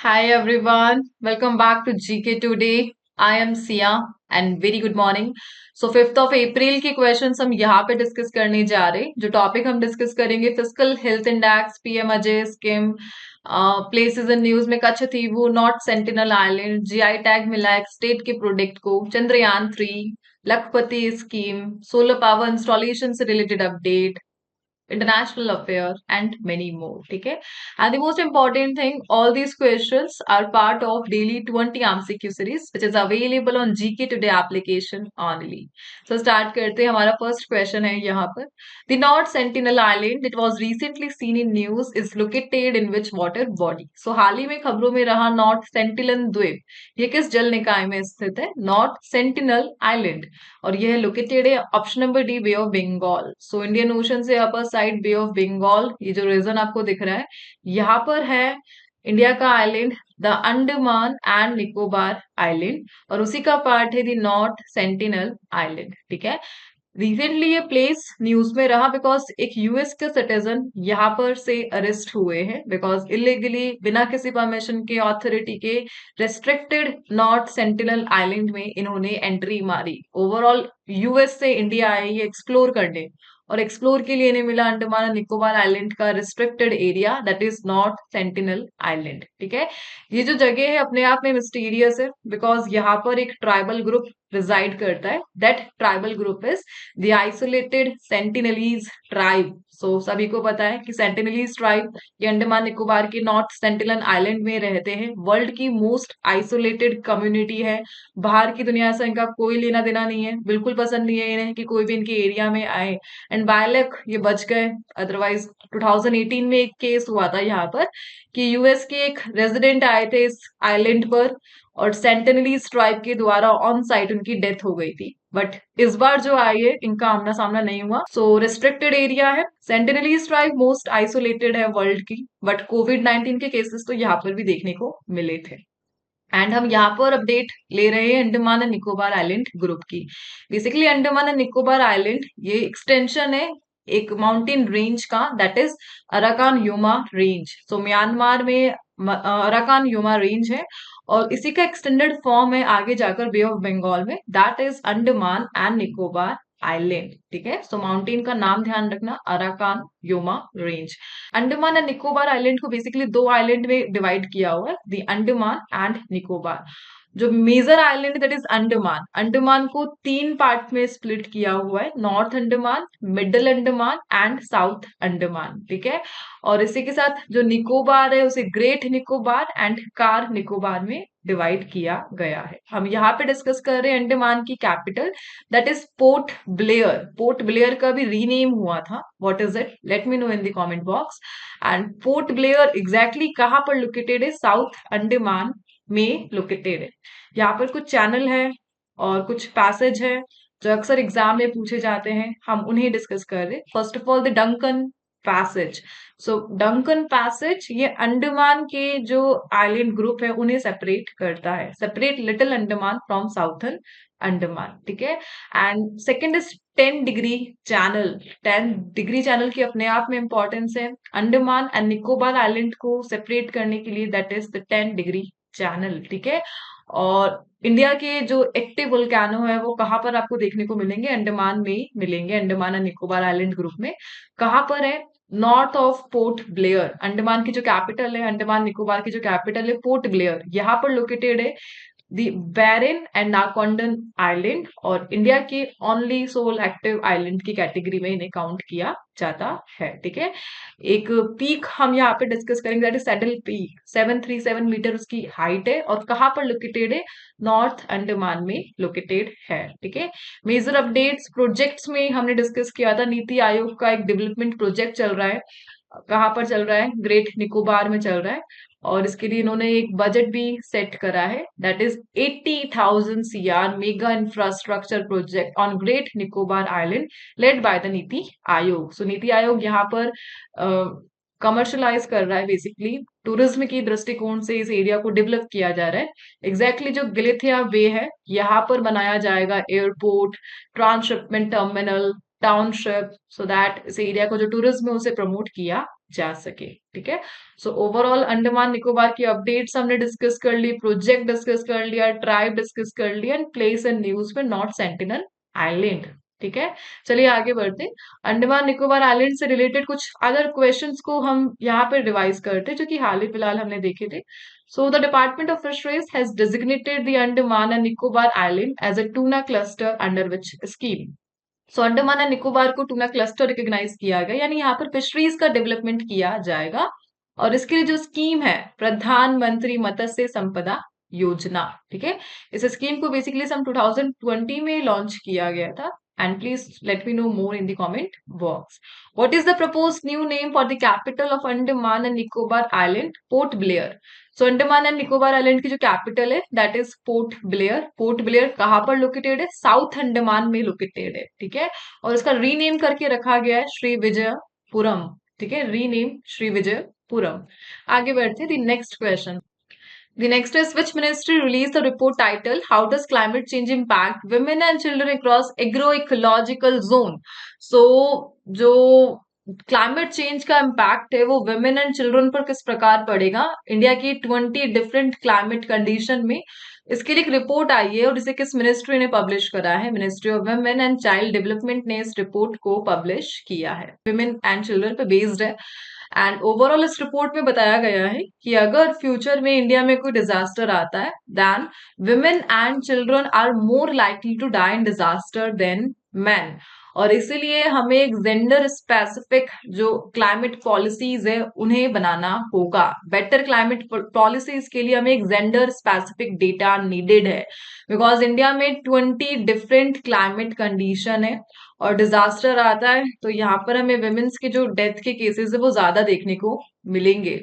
Hi everyone, welcome back to GK Today. I am Sia and very good morning. So 5th of April के questions हम यहाँ पे discuss करने जा रहे हैं. जो टॉपिक हम डिस्कस करेंगे physical health index, PM Ajay scheme, places in news में Katchatheevu, North Sentinel Island, GI tag मिला है स्टेट के प्रोडक्ट को, Chandrayaan 3, Lakhpati scheme, solar power installation से related update, international affair and many more. ठीक है. And the most important thing, all these questions are part of daily 20 MCQ series which is available on GK Today application only. So start करते हैं. हमारा first question है यहाँ पर. The North Sentinel Island that was recently seen in news is located in which water body? So हाल ही में खबरों में रहा नॉर्थ सेंटिनल द्वीप. ये किस जल निकाय में स्थित है? North Sentinel Island. और यह लोकेटेड है option number D, Bay of Bengal. So Indian Ocean से upper side Bay of Bengal, ये जो रीजन आपको दिख रहा है यहाँ पर है इंडिया का island the Andaman and Nicobar island, और उसी का पार्ट है द नॉर्थ सेंटिनल आइलैंड. ठीक है. रिसेंटली ये प्लेस न्यूज में रहा बिकॉज एक यूएस के सिटीजन यहाँ पर से अरेस्ट हुए हैं बिकॉज इलीगली बिना किसी परमिशन के ऑथोरिटी के रेस्ट्रिक्टेड नॉर्थ सेंटिनल आइलैंड में इन्होंने एंट्री मारी. ओवरऑल यूएस से इंडिया आए ये एक्सप्लोर करने, और एक्सप्लोर के लिए इन्हें मिला अंडमान एंड निकोबार आइलैंड का restricted area that is north Sentinel island. ठीक है. ये जो जगह है अपने आप में मिस्टीरियस है बिकॉज यहाँ पर एक ट्राइबल ग्रुप रिजाइड करता है. That tribal group is the isolated Sentinelese tribe. So सभी को पता है कि सेंटिनलीज ट्राइब ये अंडमान निकोबार के नॉर्थ सेंटिनल आइलैंड में रहते हैं. वर्ल्ड की मोस्ट आइसोलेटेड कम्युनिटी है. बाहर की दुनिया से इनका कोई लेना देना नहीं है, बिल्कुल पसंद नहीं है इन्हें कि कोई भी इनके एरिया में आए. एंड बाय लक ये बच गए, अदरवाइज 2018 में एक केस हुआ था यहाँ पर कि यूएस के एक रेजिडेंट आए थे इस आइलैंड पर और सेंटिनलीज ट्राइब के द्वारा ऑन साइट उनकी डेथ हो गई थी. बट इस बार जो आई है इनका आमना सामना नहीं हुआ. सो रिस्ट्रिक्टेड एरिया है. सेंटिनलीज ट्राइब मोस्ट आइसोलेटेड है वर्ल्ड की, बट कोविड-19 के केसेस तो यहाँ पर भी देखने को मिले थे. एंड हम यहाँ पर अपडेट ले रहे हैं Andaman and Nicobar Island group की. Basically Andaman and Nicobar Island ये एक्सटेंशन है एक माउंटेन रेंज का that is Arakan Yoma range. So Myanmar में अराकान योमा रेंज है और इसी का एक्सटेंडेड फॉर्म है आगे जाकर बे ऑफ बंगाल में that is Andaman and Nicobar island. ठीक है. सो माउंटेन का नाम ध्यान रखना, Arakan Yoma range. Andaman and Nicobar island को बेसिकली दो आइलैंड में डिवाइड किया हुआ है, द अंडमान एंड निकोबार. जो major island that is Andaman, Andaman को तीन पार्ट में स्प्लिट किया हुआ है, north Andaman, middle Andaman and south Andaman. ठीक है. और इसी के साथ जो निकोबार है उसे great Nicobar and car Nicobar में डिवाइड किया गया है. हम यहाँ पे डिस्कस कर रहे हैं अंडमान की capital that is port Blair. Port Blair का भी रीनेम हुआ था. What is it? Let me know in the comment box. And port Blair exactly कहाँ पर लोकेटेड है? साउथ अंडमान में लोकेटेड है. यहाँ पर कुछ चैनल है और कुछ पैसेज है जो अक्सर एग्जाम में पूछे जाते हैं, हम उन्हें डिस्कस कर रहे हैं. First of all the Duncan passage. So Duncan passage ये अंडमान के जो आइलैंड ग्रुप है उन्हें सेपरेट करता है, separate little Andaman from southern Andaman. ठीक है. And second is 10 degree channel. 10 degree channel की अपने आप में इंपॉर्टेंस है अंडमान एंड निकोबार आइलैंड को सेपरेट करने के लिए, that is the 10 degree channel. ठीक है. और इंडिया के जो एक्टिव वोल्केनो है वो कहाँ पर आपको देखने को मिलेंगे? अंडमान में ही मिलेंगे, Andaman and Nicobar Island group में. कहाँ पर है? North of port Blair. Andaman की जो कैपिटल है, अंडमान निकोबार की जो कैपिटल है पोर्ट ब्लेयर, यहाँ पर लोकेटेड है दी बैरन एंड नाकॉन्डन आइलैंड, और इंडिया के ओनली सोल एक्टिव आइलैंड की कैटेगरी में इन्हें काउंट किया जाता है. ठीक है. एक पीक हम यहाँ पे डिस्कस करेंगे that is saddle peak. 737 metre उसकी हाइट है और कहाँ पर लोकेटेड है? नॉर्थ अंडमान में लोकेटेड है. ठीक है. मेजर अपडेट्स प्रोजेक्ट्स में हमने डिस्कस किया था, नीति आयोग का एक डेवलपमेंट प्रोजेक्ट चल रहा है. कहाँ पर चल रहा है? ग्रेट निकोबार में चल रहा है, और इसके लिए इन्होंने एक बजट भी सेट करा है that is 80,000 CR mega infrastructure project on great Nicobar island led by the NITI Aayog. सो नीति आयोग यहाँ पर कमर्शलाइज कर रहा है, बेसिकली टूरिज्म की दृष्टिकोण से इस एरिया को डेवलप किया जा रहा है. एग्जैक्टली जो गिलेथिया वे है यहाँ पर बनाया जाएगा airport, transshipment terminal, township, so that इस एरिया को जो टूरिज्म है उसे प्रमोट किया जा सके। ठीक है, सो ओवरऑल अंडमान निकोबार की अपडेट्स हमने डिस्कस कर ली, प्रोजेक्ट डिस्कस कर लिया, ट्राइब डिस्कस कर लिया, एंड प्लेस एंड न्यूज में नॉर्थ सेंटिनल आइलैंड। ठीक है, चलिए आगे बढ़ते हैं। अंडमान निकोबार आइलैंड से रिलेटेड कुछ अदर क्वेश्चंस को हम यहाँ पे रिवाइज करते हैं, जो कि हाल ही फिलहाल हमने देखे थे। So the Department of Fisheries has designated the Andaman and Nicobar Island as a tuna cluster under which scheme. So Andaman and Nicobar को टूना क्लस्टर रिकॉग्नाइज किया गया, यानी यहाँ पर फिशरीज का डेवलपमेंट किया जाएगा। और इसके लिए जो स्कीम है प्रधानमंत्री मत्स्य संपदा योजना। ठीक है, इस स्कीम को बेसिकली सम 2020 में लॉन्च किया गया था। And please let me know more in the comment box. What is the proposed new name for the capital of Andaman and Nicobar island? Port Blair. So Andaman and Nicobar island की जो capital है that is port Blair. Port Blair कहाँ पर located है? South Andaman में located है। ठीक है, और इसका रीनेम करके रखा गया है श्री विजयपुरम। ठीक है, रीनेम श्री विजयपुरम। आगे बढ़ते the next question. The next is, which ministry released the report titled How Does Climate Change Impact Women and Children Across Agroecological Zone? So, जो क्लाइमेट चेंज का इम्पैक्ट है वो वुमेन एंड चिल्ड्रन पर किस प्रकार पड़ेगा इंडिया की 20 different climate condition में, इसके लिए एक रिपोर्ट आई है और इसे किस मिनिस्ट्री ने पब्लिश करा है? Ministry of women and child development ने इस रिपोर्ट को पब्लिश किया है। वुमेन एंड चिल्ड्रन पे बेस्ड है। एंड ओवरऑल इस रिपोर्ट में बताया गया है कि अगर फ्यूचर में इंडिया में कोई डिजास्टर आता है then women and children are more likely to die in disaster than man. और इसीलिए हमें एक जेंडर स्पेसिफिक जो क्लाइमेट पॉलिसीज है उन्हें बनाना होगा। बेटर क्लाइमेट पॉलिसीज के लिए हमें एक जेंडर स्पेसिफिक डेटा नीडेड है, बिकॉज इंडिया में 20 डिफरेंट क्लाइमेट कंडीशन है और डिजास्टर आता है तो यहाँ पर हमें विमेन्स के जो डेथ के केसेस है वो ज्यादा देखने को मिलेंगे।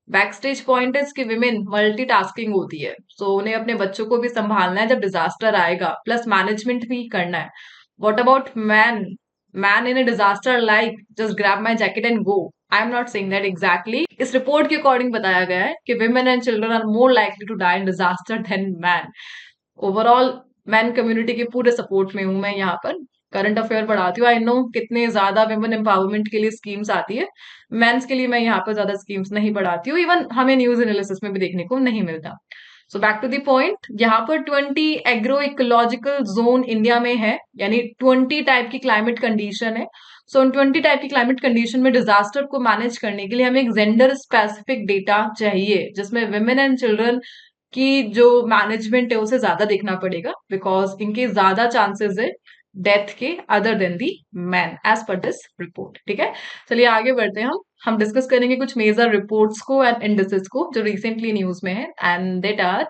बैक स्टेज पॉइंट है कि विमेन मल्टीटास्किंग होती है, सो उन्हें अपने बच्चों को भी संभालना है जब डिजास्टर आएगा, प्लस मैनेजमेंट भी करना है। What about man? Man in a disaster like just grab my jacket and go. I am not saying that exactly. इस रिपोर्ट के अकॉर्डिंग बताया गया है कि women and children are more likely to die in disaster than man. Overall man community के पूरे support में हूं मैं यहाँ पर। करंट अफेयर पढ़ाती हूँ, आई नो कितने ज्यादा वुमेन एम्पावरमेंट के लिए स्कीम्स आती है। मेंस के लिए मैं यहाँ पर ज्यादा स्कीम्स नहीं पढ़ाती हूँ, इवन हमें न्यूज एनालिसिस में भी देखने को नहीं मिलता। So back to the point, यहाँ पर 20 एग्रो इकोलॉजिकल जोन इंडिया में है, यानी 20 टाइप की क्लाइमेट कंडीशन है। सो उन 20 टाइप की क्लाइमेट कंडीशन में डिजास्टर को मैनेज करने के लिए हमें एक जेंडर स्पेसिफिक डेटा चाहिए, जिसमें वुमेन एंड चिल्ड्रन की जो मैनेजमेंट है उसे ज्यादा देखना पड़ेगा, बिकॉज इनके ज्यादा चांसेस है डेथ के other than the man as per this report. ठीक है, चलिए आगे बढ़ते हैं। हम डिस्कस करेंगे कुछ मेजर रिपोर्ट्स को एंड इंडिसेस को जो रिसेंटली न्यूज में है, and that are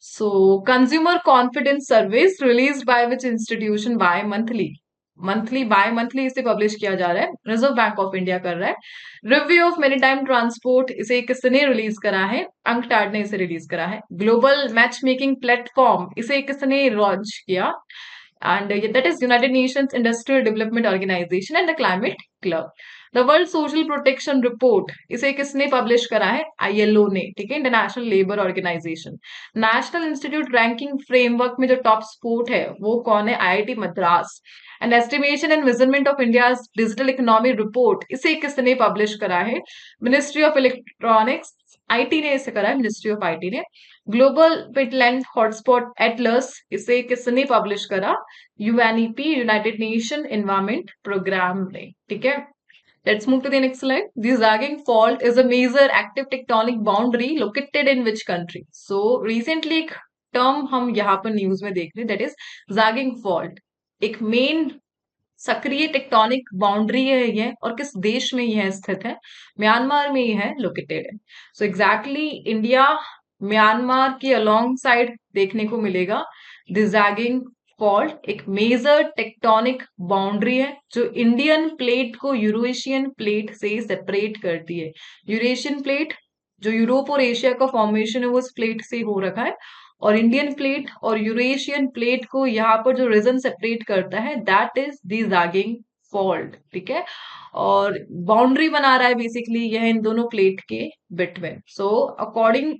so consumer confidence service release by which institution bimonthly. Bimonthly इसे पब्लिश किया जा रहा है, रिजर्व बैंक ऑफ इंडिया कर रहा है। Review of many time transport इसे किसने रिलीज करा है? अंकटाड ने इसे रिलीज करा है। ग्लोबल मैच मेकिंग प्लेटफॉर्म इसे किसने लॉन्च किया? And that is United Nations Industrial Development Organization and the Climate Club. The World Social Protection Report इसे किसने पब्लिश करा है? ILO ने। ठीक है, international labour organisation. National institute ranking framework में जो टॉप स्पोर्ट है वो कौन है? IIT Madras. And estimation and measurement of India digital economy report इसे किसने पब्लिश करा है? मिनिस्ट्री ऑफ इलेक्ट्रॉनिक्स, IT ने इसे करा है, मिनिस्ट्री ऑफ IT ने। ग्लोबल पिटलैंड हॉटस्पॉट एटलस इसे किसने पब्लिश करा? UNEP, United Nation environment programme ने। ठीक है, let's move to the next slide. The Sagaing fault is a major active tectonic boundary located in which country? So recently एक term हम यहाँ पर न्यूज में देख रहे हैं, दैट इज ज़ागिंग फॉल्ट। एक मेन सक्रिय टेक्टोनिक बाउंड्री है ये, और किस देश में यह स्थित है? म्यांमार में यह लोकेटेड है। सो एग्जैक्टली इंडिया म्यांमार के अलोंग साइड देखने को मिलेगा द ज़ागिंग फॉल्ट। एक मेजर टेक्टोनिक बाउंड्री है जो इंडियन प्लेट को यूरेशियन प्लेट से सेपरेट करती है। यूरेशियन प्लेट जो यूरोप और एशिया का फॉर्मेशन है वो इस प्लेट से हो रखा है, और इंडियन प्लेट और यूरेशियन प्लेट को यहाँ पर जो रीजन सेपरेट करता है that is the Sagaing fault. ठीक है, और बाउंड्री बना रहा है बेसिकली यह इन दोनों प्लेट के between. So according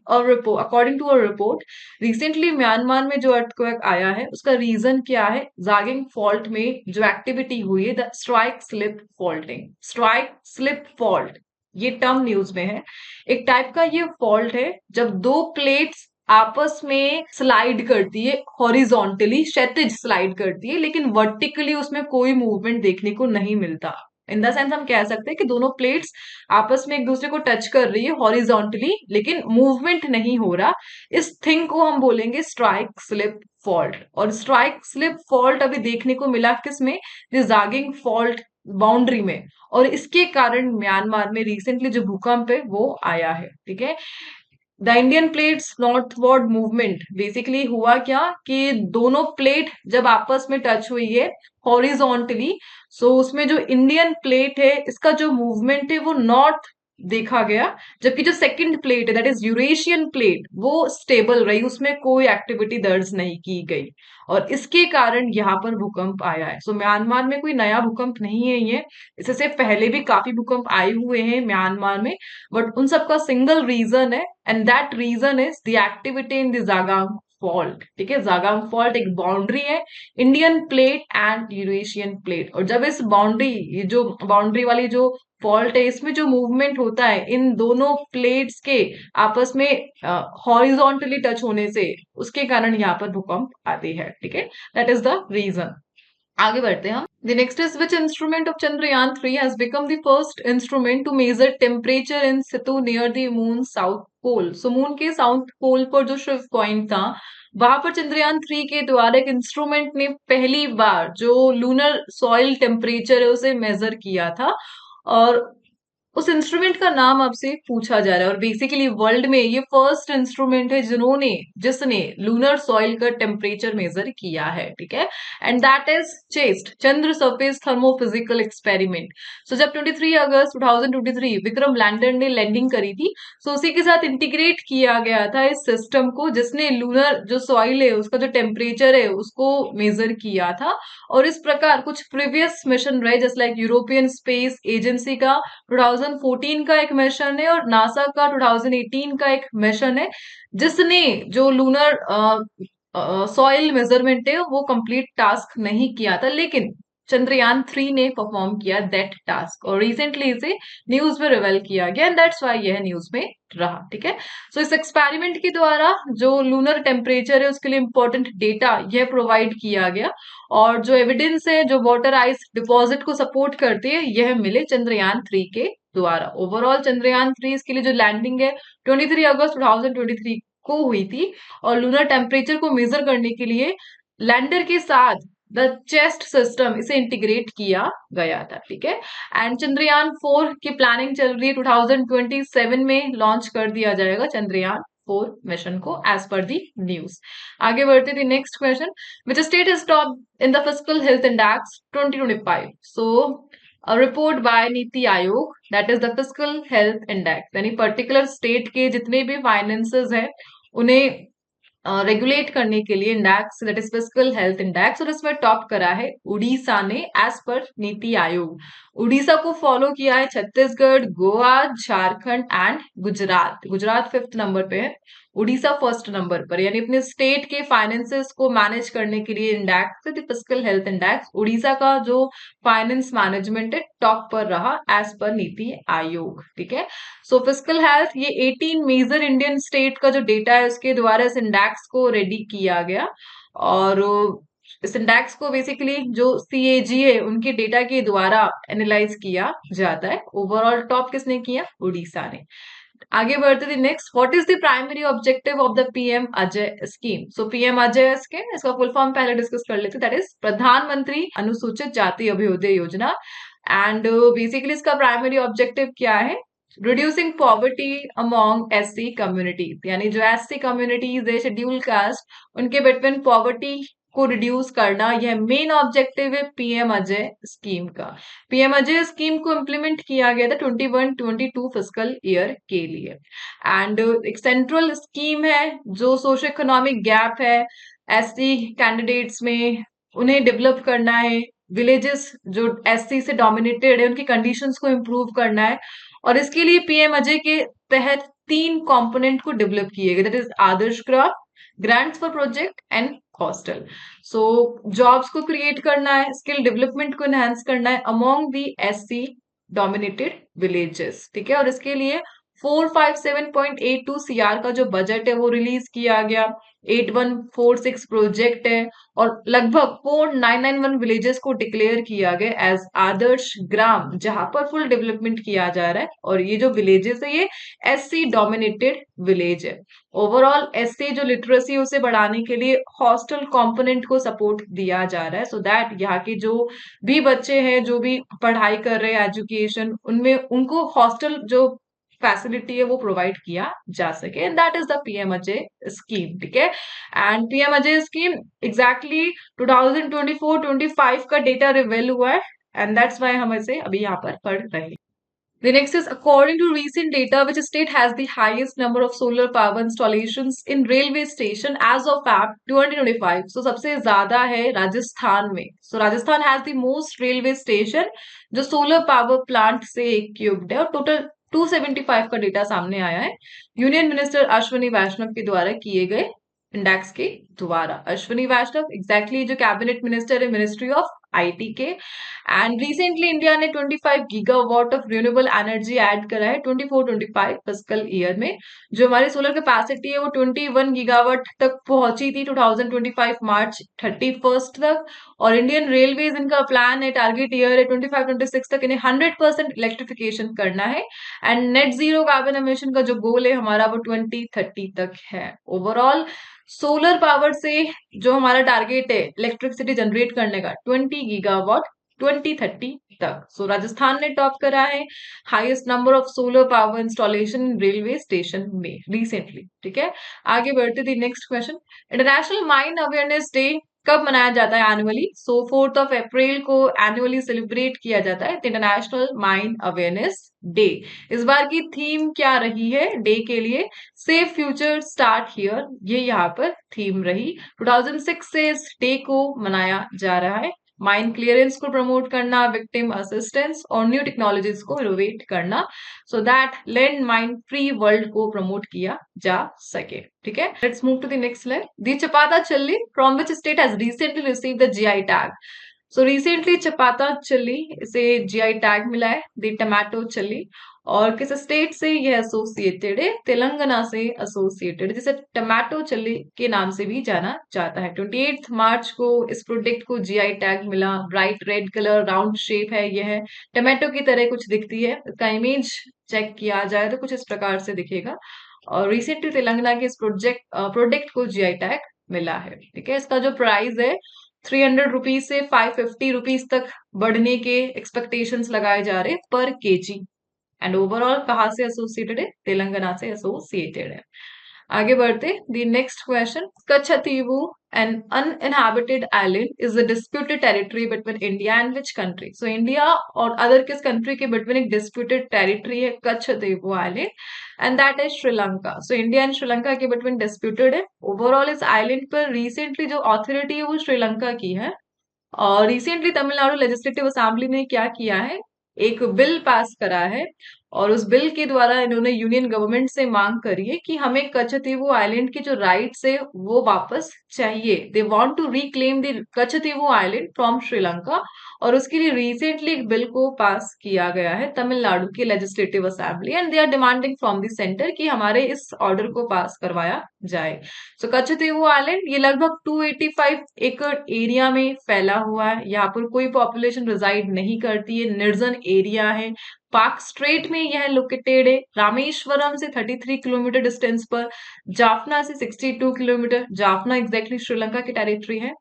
to a report recently Myanmar में जो अर्थक्वेक आया है उसका रीजन क्या है? ज़ागिंग फॉल्ट में जो एक्टिविटी हुई है the strike slip faulting. Strike slip fault ये टर्म न्यूज में है। एक टाइप का ये फॉल्ट है जब दो प्लेट्स आपस में स्लाइड करती है, हॉरिजॉन्टली क्षैतिज स्लाइड करती है, लेकिन वर्टिकली उसमें कोई मूवमेंट देखने को नहीं मिलता। इन द सेंस हम कह सकते हैं कि दोनों प्लेट्स आपस में एक दूसरे को टच कर रही है हॉरिजॉन्टली, लेकिन मूवमेंट नहीं हो रहा। इस थिंग को हम बोलेंगे स्ट्राइक स्लिप फॉल्ट। और स्ट्राइक स्लिप फॉल्ट अभी देखने को मिला किसमें? जागिंग फॉल्ट बाउंड्री में। और इसके कारण म्यांमार में रिसेंटली जो भूकंप है वो आया है। ठीक है, the Indian plates northward movement, basically हुआ क्या कि दोनों प्लेट जब आपस में टच हुई है हॉरिजॉन्टली, सो उसमें जो इंडियन प्लेट है इसका जो मूवमेंट है वो नॉर्थ देखा गया, जबकि जो सेकंड प्लेट है दैट इज यूरेशियन प्लेट वो स्टेबल रही, उसमें कोई एक्टिविटी दर्ज नहीं की गई। और इसके कारण यहाँ पर भूकंप आया है। सो म्यांमार में कोई नया भूकंप नहीं है ये, इससे पहले भी काफी भूकंप आए हुए हैं म्यांमार में, बट उन सबका सिंगल रीजन है, and that region is the activity in the Sagaing fault. ठीक है, जागांग फॉल्ट एक बाउंड्री है, Indian plate and Eurasian plate. और जब इस बाउंड्री, ये जो बाउंड्री वाली जो फॉल्ट है, इसमें जो मूवमेंट होता है इन दोनों प्लेट्स के आपस में हॉरिजॉन्टली टच होने से, उसके कारण यहाँ पर भूकंप आते हैं। ठीक है, दैट इज द रीजन। आगे बढ़ते हैं हम। The next is which instrument of Chandrayaan 3 has become the first instrument to measure temperature in situ near the moon's south pole? So moon के साउथ पोल पर जो शिव पॉइंट था, वहां पर चंद्रयान 3 के द्वारा एक इंस्ट्रूमेंट ने पहली बार जो लूनर सॉइल टेम्परेचर है उसे मेजर किया था। और उस इंस्ट्रूमेंट का नाम आपसे पूछा जा रहा है, और बेसिकली वर्ल्ड में ये फर्स्ट इंस्ट्रूमेंट है जिसने लूनर सॉइल का टेम्परेचर मेजर किया है। ठीक है, and that is ChaSTE Chandra surface thermophysical experiment. So जब 23 अगस्त 2023 विक्रम लैंडर ने लैंडिंग करी थी, सो उसी के साथ इंटीग्रेट किया गया था इस सिस्टम को, जिसने लूनर जो सॉइल है उसका जो टेम्परेचर है उसको मेजर किया था। और इस प्रकार कुछ प्रीवियस मिशन रहे, जैसे लाइक यूरोपियन स्पेस एजेंसी का 2014 का एक मिशन है, और नासा का 2018 का एक मिशन है, जिसने जो लूनर सॉइल मेजरमेंट है वो कंप्लीट टास्क नहीं किया था, लेकिन चंद्रयान 3 ने परफॉर्म किया दैट टास्क, और रिसेंटली इसे न्यूज में रिवेल किया गया, एंड दैट्स व्हाई यह न्यूज में रहा। ठीक है, सो इस एक्सपेरिमेंट के द्वारा जो लूनर टेम्परेचर है उसके लिए इंपॉर्टेंट डेटा यह प्रोवाइड किया गया, और जो एविडेंस है जो वाटर आइस डिपॉजिट को सपोर्ट करती है यह मिले चंद्रयान 3 के द्वारा। ओवरऑल चंद्रयान 3 इसके लिए जो लैंडिंग है 23 अगस्त 2023 को हुई थी, और लूनर टेम्परेचर को मेजर करने के लिए लैंडर के साथ द चेस्ट सिस्टम इसे इंटीग्रेट किया गया था। ठीक है, एंड चंद्रयान 4 की प्लानिंग चल रही है, 2027 में लॉन्च कर दिया जाएगा चंद्रयान 4 मिशन को, एज पर दी न्यूज। आगे बढ़ते थे next question, which state is top in the fiscal health index 2025? So a report by NITI Aayog, that is the fiscal health index, यानी पर्टिकुलर स्टेट के जितने भी फाइनेंसेस हैं उन्हें रेगुलेट करने के लिए index, that is fiscal health index, और इसमें टॉप करा है उड़ीसा ने एज पर नीति आयोग। उड़ीसा को फॉलो किया है Chhattisgarh, Goa, Jharkhand and Gujarat. Gujarat 5th number पे है, उड़ीसा 1st नंबर पर, यानी अपने स्टेट के फाइनेंसेस को मैनेज करने के लिए index fiscal health index, Orissa का जो फाइनेंस मैनेजमेंट है टॉप पर रहा एज पर नीति आयोग। ठीक है, सो फिस्कल हेल्थ ये 18 मेजर इंडियन स्टेट का जो डेटा है उसके द्वारा इस इंडेक्स को रेडी किया गया, और इस इंडेक्स को बेसिकली जो सीएजी है उनके डेटा के द्वारा एनालाइज किया जाता है। ओवरऑल टॉप किसने किया? उड़ीसा ने। आगे बढ़ते थे next, what is the primary objective of the PM Ajay scheme? So PM Ajay scheme, इसका फुल फॉर्म पहले डिस्कस कर लेते, दैट इज प्रधानमंत्री अनुसूचित जाति अभ्युदय योजना। एंड बेसिकली इसका प्राइमरी ऑब्जेक्टिव क्या है? Reducing poverty among SC communities, यानी जो एससी कम्युनिटीज है, शेड्यूल कास्ट, उनके बिटवीन पॉवर्टी को रिड्यूस करना, यह मेन ऑब्जेक्टिव है पीएम अजय स्कीम का। पीएम अजय स्कीम को इम्प्लीमेंट किया गया था 21-22 फिस्कल ईयर के लिए, एंड एक सेंट्रल स्कीम है जो सोशो इकोनॉमिक गैप है एससी कैंडिडेट्स में, उन्हें डेवलप करना है, विलेजेस जो एससी से डोमिनेटेड है उनकी कंडीशंस को इम्प्रूव करना है, और इसके लिए पीएम अजय के तहत 3 कंपोनेंट को डेवलप किए गए, that is Adarsh craft, grants for project and hostel. So jobs को क्रिएट करना है, स्किल डेवलपमेंट को एनहांस करना है अमॉन्ग दी एससी डोमिनेटेड विलेजेस, ठीक है। और इसके लिए 457.82 सीआर का जो बजट है वो रिलीज किया गया। 8146 प्रोजेक्ट है और लगभग 4991 विलेजेस को डिक्लेयर किया गया एज आदर्श ग्राम, जहां पर फुल डेवलपमेंट किया जा रहा है। और ये जो विलेजेस है ये एससी डोमिनेटेड विलेज है। ओवरऑल एससी जो लिटरेसी है उसे बढ़ाने के लिए हॉस्टल कंपोनेंट को सपोर्ट दिया जा रहा है, सो दैट यहाँ के जो भी बच्चे हैं जो भी पढ़ाई कर रहे हैं एजुकेशन, उनमें उनको हॉस्टल जो फैसिलिटी है वो प्रोवाइड किया जा सके, and that is the PM Ajay scheme, ठीक है। And PM Ajay scheme exactly 2024-25 का डेटा रिवील हुआ है, एंड दैट्स वाई हम इसे अभी यहाँ पर पढ़ रहे हैं। The next is according to recent data, which state has the highest number of solar power installations in railway station as of Feb 2025? So सबसे ज्यादा है राजस्थान में. So Rajasthan has the most railway station जो solar power plant से equipped है और total 275 का data सामने आया है यूनियन मिनिस्टर अश्विनी वैष्णव के द्वारा किए गए इंडेक्स के द्वारा। अश्विनी वैष्णव एग्जैक्टली जो कैबिनेट मिनिस्टर है मिनिस्ट्री ऑफ आईटी के। एंड रिसेंटली इंडिया ने 25 gigawatt of renewable energy add करा है 24-25 फिस्कल ईयर में। जो हमारी सोलर कैपेसिटी है वो 21 गीगावाट तक पहुंची थी 2025 मार्च 31 तक। और इंडियन रेलवेज इनका प्लान है, टारगेट ईयर है 25-26 तक इन्हें 100% इलेक्ट्रिफिकेशन करना है। And net zero carbon emission का जो गोल है हमारा वो 2030 तक है। ओवरऑल सोलर पावर से जो हमारा टारगेट है इलेक्ट्रिसिटी जनरेट करने का 20 गीगावाट 2030 तक। सो राजस्थान ने टॉप करा है highest number of solar power installation railway station में रिसेंटली, ठीक है। आगे बढ़ते थे next question. International mine awareness day कब मनाया जाता है एनुअली? सो 4 अप्रैल को एनुअली सेलिब्रेट किया जाता है इंटरनेशनल माइन अवेयरनेस डे। इस बार की थीम क्या रही है डे के लिए? सेफ फ्यूचर स्टार्ट हियर, ये यहाँ पर थीम रही। 2006 से इस डे को मनाया जा रहा है। माइन क्लियरेंस को प्रमोट करना, विक्टिम असिस्टेंस और न्यू टेक्नोलॉजीज को इनोवेट करना, so that land mine free world को प्रमोट किया जा सके, ठीक है। Let's move to the next slide. The Chapata chilli from which state has recently received the GI tag? So recently Chapata chilli इसे जीआई टैग मिला है, दी टमाटो चिल्ली। और किस स्टेट से यह एसोसिएटेड है? तेलंगाना से एसोसिएटेड, जिसे टमाटो चिल्ली के नाम से भी जाना जाता है। 28 मार्च को इस प्रोडक्ट को जीआई टैग मिला। Bright red colour, round shape है, यह टमाटो की तरह कुछ दिखती है। इसका इमेज चेक किया जाए तो कुछ इस प्रकार से दिखेगा। और रिसेंटली तेलंगाना के इस प्रोडक्ट को जीआई टैग मिला है, ठीक है। इसका जो प्राइस है 300 रुपीज से 550 रुपीज तक बढ़ने के एक्सपेक्टेशंस लगाए जा रहे पर केजी। एंड ओवरऑल कहाँ से एसोसिएटेड है? तेलंगाना से एसोसिएटेड है। आगे बढ़ते the next question. Katchatheevu an uninhabited island is a disputed territory between India and which country? So India और अदर किस कंट्री के बिटवीन एक डिस्प्यूटेड टेरिटरी है Katchatheevu island, and that is Sri Lanka. So India and Sri Lanka के बिटवीन डिस्प्यूटेड है। Overall इस island पर recently जो अथॉरिटी है वो श्रीलंका की है। और रिसेंटली तमिलनाडु लेजिस्लेटिव असेंबली ने क्या किया है? एक बिल पास करा है और उस बिल के द्वारा इन्होंने यूनियन गवर्नमेंट से मांग करी है कि हमें कच्छतीवु आइलैंड के जो राइट्स है वो वापस चाहिए। They want to reclaim the Katchatheevu island from Sri Lanka. और उसके लिए रिसेंटली एक बिल को पास किया गया है तमिलनाडु की legislative assembly, and they are demanding from the centre कि हमारे इस ऑर्डर को पास करवाया जाए। सो कच्छतीवु आइलैंड ये लगभग 285 एकड़ एरिया में फैला हुआ है। यहाँ पर कोई पॉपुलेशन रिजाइड नहीं करती है, निर्जन एरिया है। पार्क स्ट्रेट में यह लोकेटेड है। रामेश्वरम से 33 किलोमीटर डिस्टेंस पर, जाफना से 62 किलोमीटर। जाफना एग्जैक्टली श्रीलंका की टेरिटरी है।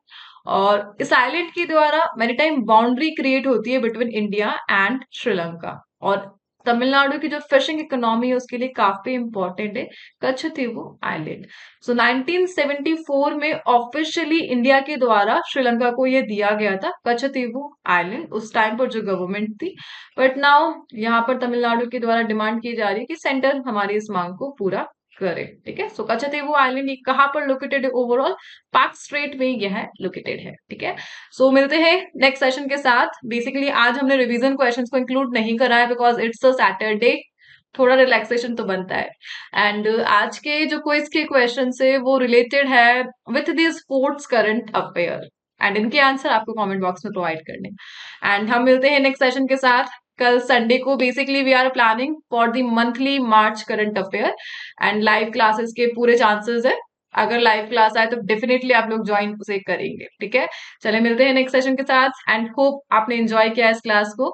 और इस आइलैंड के द्वारा मैरीटाइम बाउंड्री क्रिएट होती है बिटवीन इंडिया एंड श्रीलंका। और तमिलनाडु की जो फिशिंग इकोनॉमी है उसके लिए काफी इंपॉर्टेंट है कच्छतीवु आइलैंड। सो 1974 में ऑफिशियली इंडिया के द्वारा श्रीलंका को यह दिया गया था कच्छतीवु आइलैंड, उस टाइम पर जो गवर्नमेंट थी। बट नाउ यहाँ पर तमिलनाडु के द्वारा डिमांड की जा रही है कि सेंटर हमारी इस मांग को पूरा करे, ठीक है। सो कच्छतीवु आइलैंड कहाँ पर लोकेटेड है? ओवरऑल पार्क स्ट्रेट में यह लोकेटेड है, ठीक है। सो मिलते हैं नेक्स्ट सेशन के साथ। बेसिकली आज हमने रिवीजन क्वेश्चंस को इंक्लूड नहीं करा है बिकॉज इट्स अ सैटरडे, थोड़ा रिलैक्सेशन तो बनता है। एंड आज के जो क्विज के क्वेश्चन है वो रिलेटेड है with the sports current affair, and इनके आंसर आपको कमेंट बॉक्स में प्रोवाइड करने। एंड हम मिलते हैं नेक्स्ट सेशन के साथ। कल संडे को basically we are planning for the monthly March current affair and live classes के पूरे चांसेस है। अगर लाइव क्लास आए तो डेफिनेटली आप लोग ज्वाइन उसे करेंगे, ठीक है। चले मिलते हैं नेक्स्ट सेशन के साथ एंड होप आपने एंजॉय किया इस क्लास को।